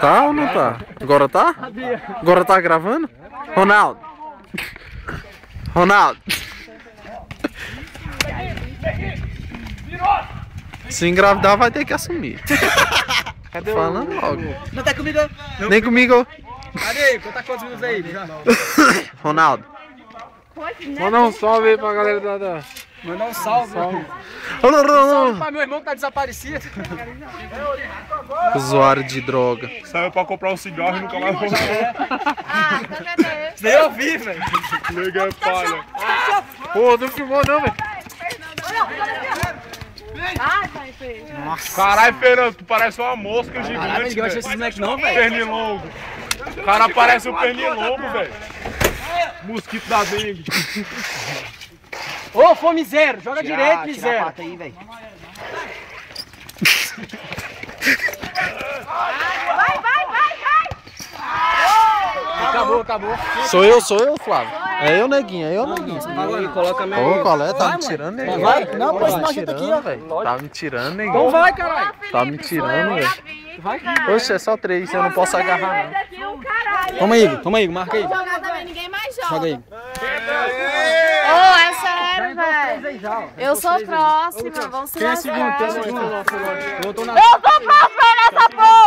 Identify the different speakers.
Speaker 1: Tá ou não tá? Agora tá? Agora tá gravando? Ronaldo. Ronaldo. Se engravidar vai ter que assumir.
Speaker 2: Cadê
Speaker 1: Falando logo.
Speaker 2: Não tá comigo? Não.
Speaker 1: Nem comigo.
Speaker 2: Cadê? Conta quantos minutos aí? Já.
Speaker 1: Ronaldo.
Speaker 3: Manda um salve aí pra galera da...
Speaker 2: Mandar um salve. Salve pra meu irmão que tá desaparecido.
Speaker 1: Usuário de droga.
Speaker 3: Saiu pra comprar um cigarro e nunca mais voltou.
Speaker 2: Isso daí eu vi, velho.
Speaker 3: Nega é palha. Pô, não filmou não, velho. Nossa. Caralho, Fernando, tu parece uma mosca gigante.
Speaker 2: Caralho, ninguém vai achar esses moleques não, velho.
Speaker 3: Pernilongo. O cara parece um pernilongo, velho. Mosquito da dengue.
Speaker 2: Ô, fome zero, joga direito, miséria.
Speaker 4: Aí, velho.
Speaker 2: Acabou.
Speaker 1: Sou eu, Flávio. É eu, neguinho, é eu, neguinho.
Speaker 2: Coloca
Speaker 1: Ô, qual é? Tá me tirando, neguinho.
Speaker 2: Vai? Não,
Speaker 1: Tá
Speaker 2: pois
Speaker 1: me
Speaker 2: não, ajeita aqui, ó.
Speaker 1: tirando, tá me tirando, neguinho.
Speaker 2: Então vai, caralho.
Speaker 1: Tá me tirando, velho.
Speaker 2: Vai.
Speaker 1: Oxe, é só 3, eu não posso agarrar, não.
Speaker 2: Toma aí, marca aí.
Speaker 5: Jogar também, ninguém mais joga.
Speaker 2: Joga aí.
Speaker 5: Ô, é sério, velho. Eu sou próxima, vamos se lascar.
Speaker 2: Eu tô na...
Speaker 5: Eu sou próxima nessa porra!